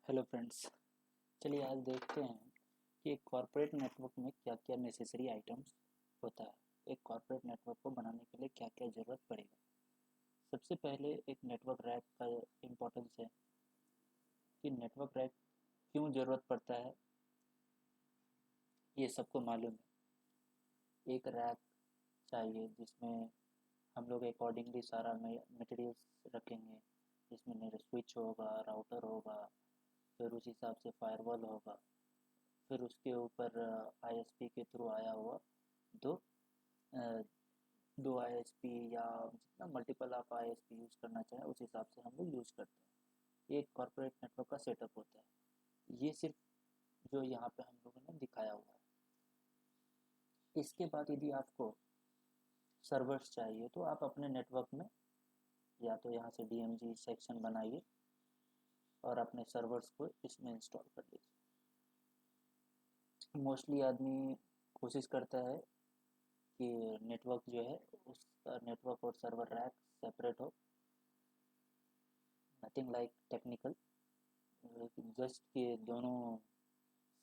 Hello friends. चलिए आज देखते हैं कि एक कॉर्पोरेट नेटवर्क में क्या क्या नेसेसरी आइटम्स होता है। एक कॉर्पोरेट नेटवर्क को बनाने के लिए क्या क्या ज़रूरत पड़ेगा। सबसे पहले एक नेटवर्क रैक का इम्पोर्टेंस है कि नेटवर्क रैक क्यों ज़रूरत पड़ता है, ये सबको मालूम है। एक रैक चाहिए जिसमें हम लोग अकॉर्डिंगली सारा मटेरियल्स रखेंगे, जिसमें मेरा स्विच होगा, राउटर होगा, फिर उस हिसाब से फायरवॉल होगा, फिर उसके ऊपर आईएसपी के थ्रू आया हुआ दो अ, दो आईएसपी या जितना मल्टीपल आप आईएसपी यूज़ करना चाहें उस हिसाब से हम लोग यूज़ करते हैं। ये एक कॉर्पोरेट नेटवर्क का सेटअप होता है। ये सिर्फ जो यहाँ पे हम लोगों ने दिखाया हुआ है। इसके बाद यदि आपको सर्वर्स चाहिए तो आप अपने नेटवर्क में या तो यहाँ से डीएमजी सेक्शन बनाइए और अपने सर्वर्स को इसमें इंस्टॉल कर लीजिए। मोस्टली आदमी कोशिश करता है कि नेटवर्क जो है उसका नेटवर्क और सर्वर रैक सेपरेट हो। नथिंग लाइक टेक्निकल, जस्ट कि दोनों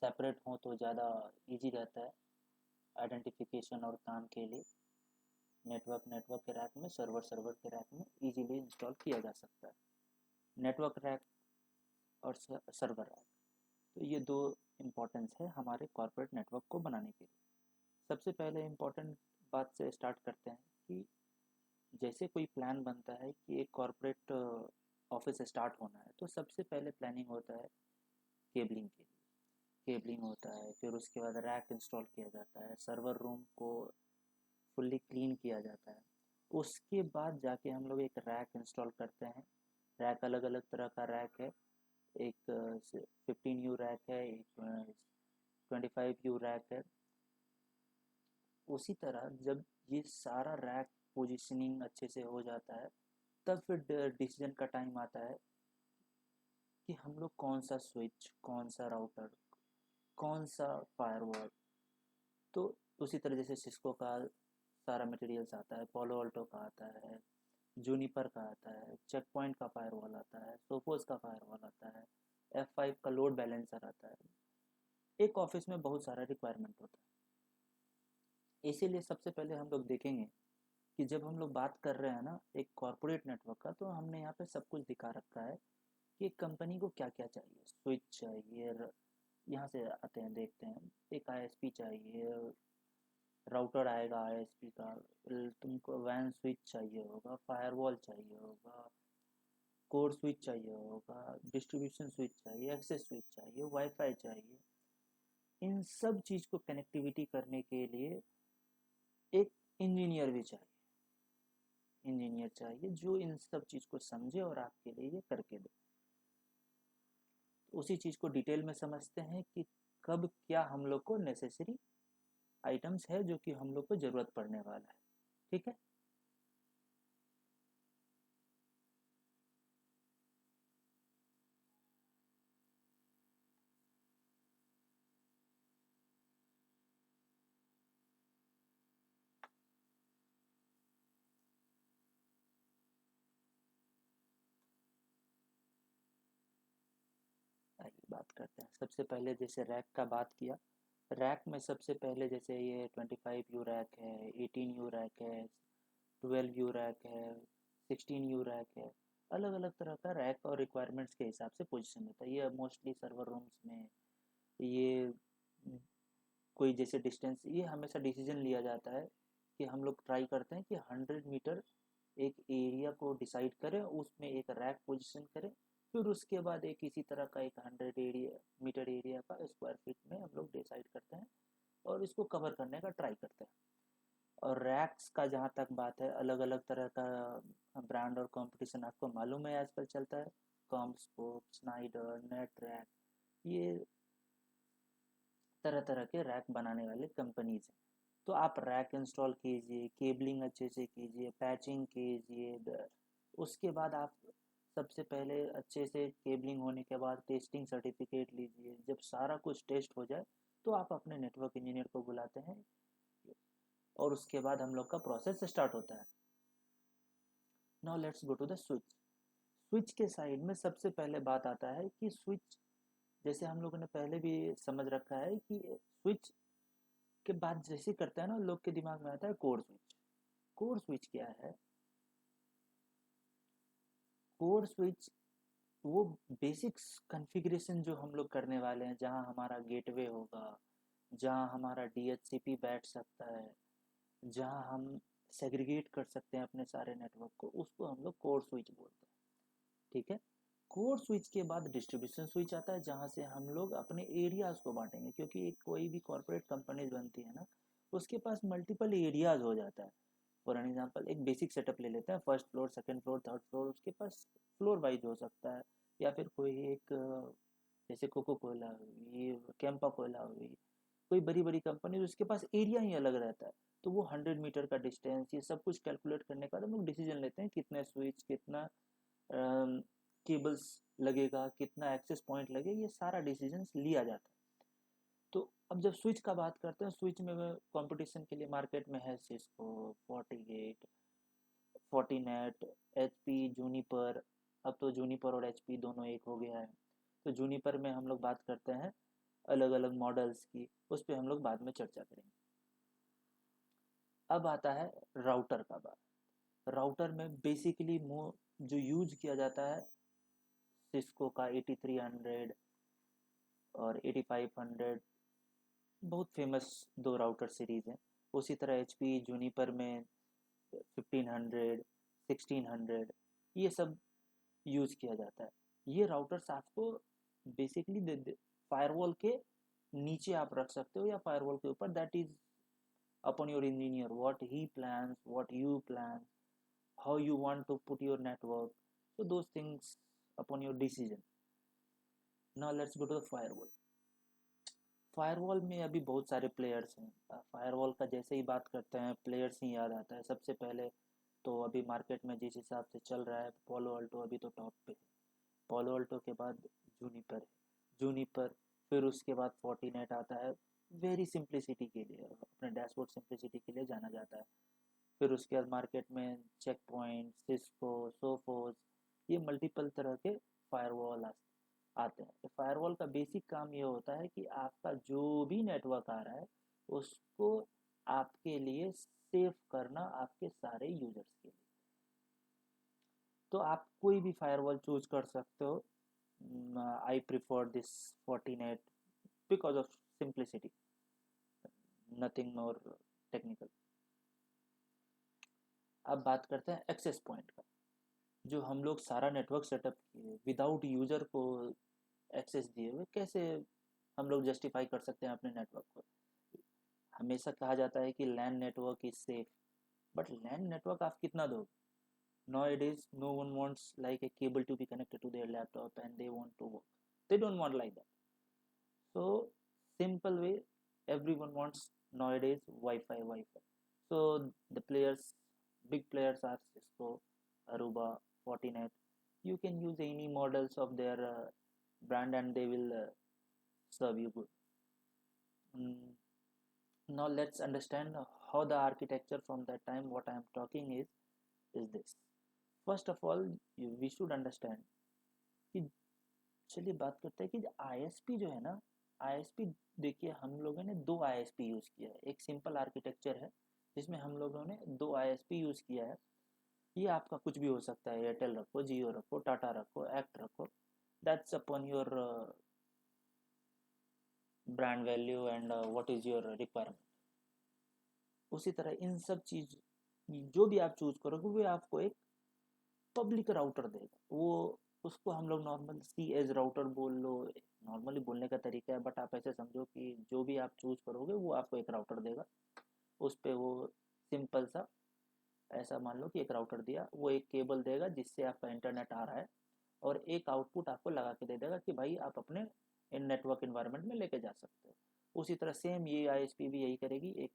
सेपरेट हों तो ज़्यादा इजी रहता है आइडेंटिफिकेशन और काम के लिए। नेटवर्क नेटवर्क के रैक में, सर्वर सर्वर के रैक में इजीली इंस्टॉल किया जा सकता है। नेटवर्क रैक और सर्वर रैक, तो ये दो इम्पोर्टेंस है हमारे कॉर्पोरेट नेटवर्क को बनाने के लिए। सबसे पहले इम्पोर्टेंट बात से स्टार्ट करते हैं कि जैसे कोई प्लान बनता है कि एक कॉर्पोरेट ऑफिस स्टार्ट होना है तो सबसे पहले प्लानिंग होता है केबलिंग के लिए। केबलिंग होता है, फिर उसके बाद रैक इंस्टॉल किया जाता है, सर्वर रूम को फुल्ली क्लीन किया जाता है। उसके बाद जाके हम लोग एक रैक इंस्टॉल करते हैं। रैक अलग अलग तरह का रैक है। एक 15U रैक है, एक 25U रैक है। उसी तरह जब ये सारा रैक पोजीशनिंग अच्छे से हो जाता है तब फिर डिसीजन का टाइम आता है कि हम लोग कौन सा स्विच, कौन सा राउटर, कौन सा फायरवॉल। तो उसी तरह जैसे सिस्को का सारा मटेरियल्स आता है, पोलो अल्टो का आता है, जूनिपर का आता है, चेक पॉइंट का फायरवॉल आता है, सोफोस का फायरवॉल आता है, F5 का लोड बैलेंसर आता है। एक ऑफिस में बहुत सारा रिक्वायरमेंट होता है। इसीलिए सबसे पहले हम लोग देखेंगे कि जब हम लोग बात कर रहे हैं ना एक कॉर्पोरेट नेटवर्क का, तो हमने यहाँ पे सब कुछ दिखा रखा है कि एक कंपनी को क्या क्या चाहिए। स्विच चाहिए, यहाँ से आते हैं देखते हैं, एक आईएसपी चाहिए, राउटर आएगा आईएसपी का, तुमको वैन स्विच चाहिए होगा, फायरवॉल चाहिए होगा, कोर स्विच चाहिए होगा, डिस्ट्रीब्यूशन स्विच चाहिए, एक्सेस स्विच चाहिए, वाईफाई चाहिए। इन सब चीज़ को कनेक्टिविटी करने के लिए एक इंजीनियर भी चाहिए। इंजीनियर चाहिए जो इन सब चीज़ को समझे और आपके लिए ये करके दे। उसी चीज़ को डिटेल में समझते हैं कि कब क्या हम लोग को नेसेसरी आइटम्स है जो कि हम लोग को ज़रूरत पड़ने वाला है। ठीक है। आइए बात करते हैं। सबसे पहले जैसे रैक का बात किया, रैक में सबसे पहले जैसे ये 25U रैक है, 18U रैक है, 12U रैक है, 16U रैक है। अलग अलग तरह का रैक और रिक्वायरमेंट्स के हिसाब से पोजीशन होता है। ये मोस्टली सर्वर रूम्स में ये कोई जैसे डिस्टेंस, ये हमेशा डिसीजन लिया जाता है कि हम लोग ट्राई करते हैं कि 100 मीटर एक एरिया को डिसाइड करें, उसमें एक रैक पोजीशन करें, फिर उसके बाद एक इसी तरह का एक 100 मीटर एरिया का स्क्वायर फीट में हम लोग डिसाइड करते हैं और इसको कवर करने का ट्राई करते हैं। और रैक्स का जहाँ तक बात है, अलग अलग तरह का ब्रांड और कंपटीशन आपको मालूम है आजकल चलता है। कॉमस्कोप, स्नाइडर, नेट रैक, ये तरह तरह के रैक बनाने वाले कंपनीज हैं। तो आप रैक इंस्टॉल कीजिए, केबलिंग अच्छे से कीजिए, पैचिंग कीजिए। उसके बाद आप सबसे पहले अच्छे से केबलिंग होने के बाद टेस्टिंग सर्टिफिकेट लीजिए। जब सारा कुछ टेस्ट हो जाए तो आप अपने नेटवर्क इंजीनियर को बुलाते हैं और उसके बाद हम लोग का प्रोसेस स्टार्ट होता है। Now let's go to the switch. Switch के साइड में सबसे पहले बात आता है कि स्विच जैसे हम लोगों ने पहले भी समझ रखा है कि स्विच के बाद जैसे करते हैं ना, लोग के दिमाग में आता है कोर स्विच। कोर स्विच क्या है? कोर स्विच वो बेसिक्स कॉन्फ़िगरेशन जो हम लोग करने वाले हैं, जहाँ हमारा गेटवे होगा, जहाँ हमारा डीएचसीपी बैठ सकता है, जहाँ हम सेग्रीगेट कर सकते हैं अपने सारे नेटवर्क को, उसको हम लोग कोर स्विच बोलते हैं। ठीक है। कोर स्विच के बाद डिस्ट्रीब्यूशन स्विच आता है, जहाँ से हम लोग अपने एरियाज को बांटेंगे, क्योंकि एक कोई भी कॉर्पोरेट कंपनीज बनती है ना, उसके पास मल्टीपल एरियाज हो जाता है। फॉर एन एग्जांपल एक बेसिक सेटअप ले लेते हैं, first floor, second floor, third floor, उसके पास फ्लोर वाइज हो सकता है। या फिर कोई एक जैसे कोको कोला हुई, कैंपा कोला हुई, कोई बड़ी बड़ी कंपनी, उसके पास एरिया ही अलग रहता है। तो वो 100 मीटर का डिस्टेंस, ये सब कुछ कैलकुलेट करने के बाद हम लोग डिसीजन लेते हैं कितने स्विच, कितना केबल्स लगेगा, कितना एक्सेस पॉइंट लगे, ये सारा डिसीजन लिया जाता है। तो अब जब स्विच का बात करते हैं, स्विच में कंपटीशन के लिए मार्केट में है Cisco, FortiGate, Fortinet, HP, Juniper. अब तो जूनिपर और एचपी दोनों एक हो गया है। तो जूनिपर में हम लोग बात करते हैं अलग अलग मॉडल्स की, उस पर हम लोग बाद में चर्चा करेंगे। अब आता है राउटर का बात। राउटर में बेसिकली जो यूज किया जाता है, सिस्को का 8300 और 8500, बहुत फेमस दो राउटर सीरीज हैं। उसी तरह एचपी जूनिपर में 1500, 1600, ये सब यूज किया जाता है। ये राउटर्स आपको बेसिकली फायरवॉल के नीचे आप रख सकते हो या फायरवॉल के ऊपर, that is upon your engineer, what he plans, what you plan, how you want to put your network. So those things upon your decision. Now let's go to the firewall. Firewall में अभी बहुत सारे players हैं। Firewall का जैसे ही बात करते हैं, प्लेयर्स ही याद आता है सबसे पहले। तो अभी मार्केट में जिस हिसाब से चल रहा है, पोलो अल्टो अभी तो टॉप पे है। पोलो अल्टो के बाद जूनिपर है, जूनिपर, फिर उसके बाद फोर्टीनेट आता है, वेरी सिंप्लिसिटी के लिए, अपने डैशबोर्ड सिंप्लिसिटी के लिए जाना जाता है। फिर उसके बाद मार्केट में चेक पॉइंट, सिस्को, सोफोस, ये मल्टीपल तरह के फायरवॉल आते हैं। तो फायरवॉल का बेसिक काम ये होता है कि आपका जो भी नेटवर्क आ रहा है, उसको आपके लिए सेफ करना, आपके सारे यूजर्स के लिए। तो आप कोई भी फायरवॉल चूज कर सकते हो। I prefer this Fortinet because of simplicity, nothing more technical. अब बात करते हैं एक्सेस पॉइंट का। जो हम लोग सारा नेटवर्क सेटअप किए विदाउट यूजर को एक्सेस दिए हुए, कैसे हम लोग जस्टिफाई कर सकते हैं अपने नेटवर्क को? हमेशा कहा जाता है कि LAN network is safe, but LAN network आप कितना दोगे? Nowadays, no one wants like a cable to be connected to their laptop and they want to work. They don't want like that. So simple way, everyone wants nowadays Wi-Fi. So the players, big players are Cisco, Aruba, Fortinet. You can use any models of their brand and they will serve you good. Mm, Now let's understand how the architecture from that time, what I am talking is this. First of all, we should understand कि चलिए बात करते हैं कि ISP जो है ना, ISP, देखिए हम लोगों ने दो आईएसपी यूज़ किया है। एक सिंपल आर्किटेक्चर है जिसमें हम लोगों ने दो आईएसपी यूज़ किया है। ये आपका कुछ भी हो सकता है, एयरटेल रखो, जियो रखो, टाटा रखो, एक्ट रखो, that's upon your brand value and what is your requirement. उसी तरह इन सब चीज़ जो भी आप चूज़ करोगे, वो आपको एक पब्लिक राउटर देगा। वो उसको हम लोग नॉर्मल सी एज राउटर बोल लो, नॉर्मली बोलने का तरीका है, बट आप ऐसे समझो कि जो भी आप चूज़ करोगे वो आपको एक राउटर देगा। उस पर वो सिंपल सा, ऐसा मान लो कि एक राउटर दिया, वो एक केबल देगा जिससे आपका इंटरनेट आ रहा है, और एक आउटपुट आपको लगा के दे देगा कि भाई आप अपने इन नेटवर्क इन्वायरमेंट में लेके जा सकते हो। उसी तरह सेम ये आईएसपी भी यही करेगी, एक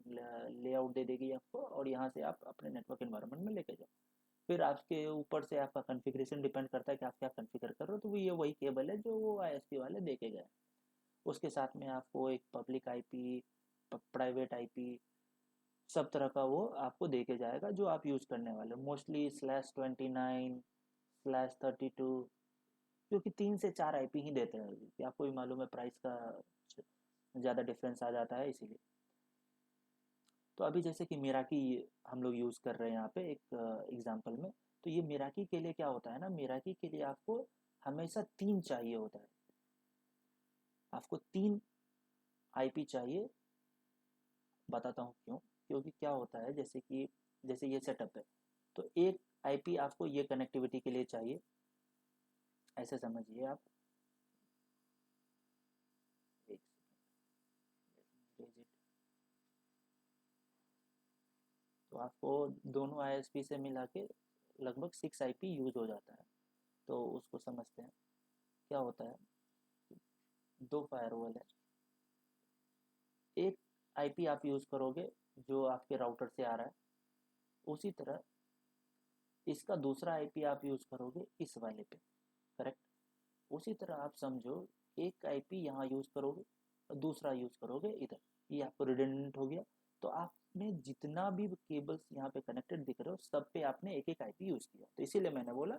लेआउट दे देगी आपको, और यहाँ से आप अपने नेटवर्क इन्वायरमेंट में लेके जाओ। फिर आपके ऊपर से आपका कॉन्फ़िगरेशन डिपेंड करता है कि आप क्या कॉन्फ़िगर कर रहे हो। तो वो ये वही केबल है जो वो आईएसपी वाले दे के गए। उसके साथ में आपको एक पब्लिक आईपी, प्राइवेट आईपी, सब तरह का वो आपको दे के जाएगा जो आप यूज़ करने वाले हो। मोस्टली /29, /32, क्योंकि 3 से 4 आईपी ही देते हैं, कि आपको भी मालूम है प्राइस का ज़्यादा डिफरेंस आ जाता है इसीलिए। तो अभी जैसे कि मेराकी हम लोग यूज़ कर रहे हैं यहाँ पे एक एग्जांपल में, तो ये मेराकी के लिए क्या होता है ना, मेराकी के लिए आपको हमेशा 3 चाहिए होता है, आपको 3 आईपी चाहिए। बताता हूँ क्यों। क्योंकि क्या होता है, जैसे ये सेटअप है, तो एक आईपी आपको ये कनेक्टिविटी के लिए चाहिए, ऐसे समझिए आप। एक सेकेंड, तो आपको दोनों आईएसपी से मिला के लगभग 6 आईपी यूज हो जाता है। तो उसको समझते हैं। क्या होता है, 2 फायरवॉल है, एक आईपी आप यूज़ करोगे जो आपके राउटर से आ रहा है, उसी तरह इसका दूसरा आईपी आप यूज़ करोगे इस वाले पे, करेक्ट। उसी तरह आप समझो, एक आईपी यहाँ यूज़ करोगे और दूसरा यूज़ करोगे इधर, ये आपको रिडंडेंट हो गया। तो आपने जितना भी केबल्स यहाँ पे कनेक्टेड दिख रहे हो, सब पे आपने एक एक आईपी यूज़ किया। तो इसीलिए मैंने बोला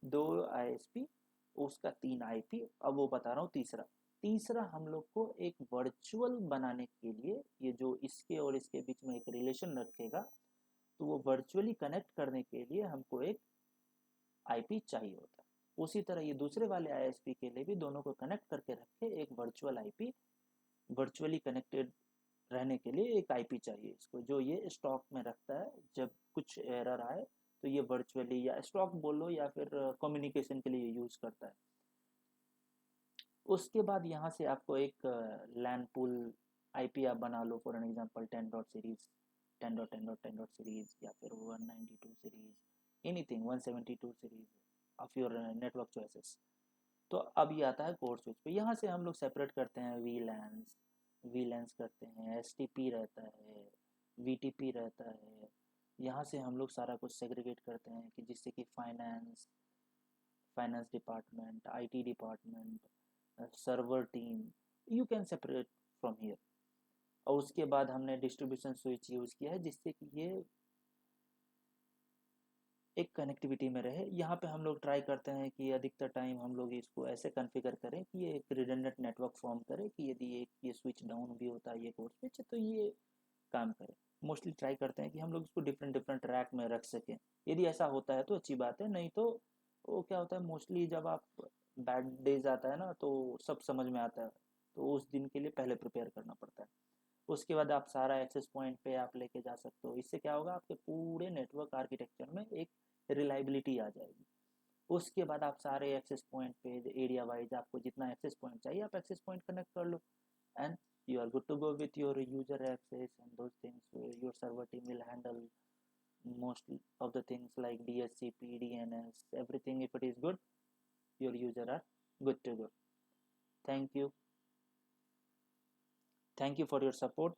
2 आईएसपी, उसका 3 आईपी। अब वो बता रहा हूँ तीसरा। तीसरा हम लोग को एक वर्चुअल बनाने के लिए, ये जो इसके और इसके बीच में एक रिलेशन रखेगा, तो वो वर्चुअली कनेक्ट करने के लिए हमको एक आईपी चाहिए होता है। उसी तरह ये दूसरे वाले आईएसपी के लिए भी दोनों को कनेक्ट करके रखे एक वर्चुअल आईपी, वर्चुअली कनेक्टेड रहने के लिए एक आईपी चाहिए इसको, जो ये स्टॉक में रखता है। जब कुछ एरर आए तो ये वर्चुअली, या स्टॉक बोलो या फिर कम्युनिकेशन के लिए यूज़ करता है। उसके बाद यहाँ से आपको एक लैन पूल आईपी आप बना लो, for an example 10 dot series, 10 dot 10 dot 10 dot series, या फिर 192 series, anything 172 series of your network choices. तो अब ये आता है कोर स्विच पे। यहाँ से हम लोग सेपरेट करते हैं वी लैंस करते हैं, एस रहता है, वी रहता है। यहाँ से हम लोग सारा कुछ सेग्रीगेट करते हैं, कि जिससे कि finance department, IT department, server team, you can separate from here. और उसके बाद हमने डिस्ट्रीब्यूशन स्विच यूज़ किया है, जिससे कि ये एक कनेक्टिविटी में रहे। यहाँ पे हम लोग ट्राई करते हैं कि अधिकतर टाइम हम लोग इसको ऐसे कॉन्फ़िगर करें कि ये एक रिडंडेंट नेटवर्क फॉर्म करे, कि यदि एक ये स्विच डाउन भी होता है, ये कोड स्विच, तो ये काम करे। मोस्टली ट्राई करते हैं कि हम लोग इसको डिफरेंट डिफरेंट रैक में रख सकें। यदि ऐसा होता है तो अच्छी बात है, नहीं तो वो क्या होता है, मोस्टली जब आप बैड डेज आता है ना, तो सब समझ में आता है, तो उस दिन के लिए पहले प्रिपेयर करना पड़ता है। उसके बाद आप सारा एक्सेस पॉइंट पे आप लेके जा सकते हो। इससे क्या होगा, आपके पूरे नेटवर्क आर्किटेक्चर में एक रिलायबिलिटी आ जाएगी। उसके बाद आप सारे एक्सेस पॉइंट पे एरिया वाइज आपको जितना एक्सेस पॉइंट चाहिए, आप एक्सेस पॉइंट कनेक्ट कर लो, and you are good to go with your user access and those things. Your server team will handle most of the things like DHCP, DNS, everything. If it is good, your user are good to go. Thank you. Thank you for your support.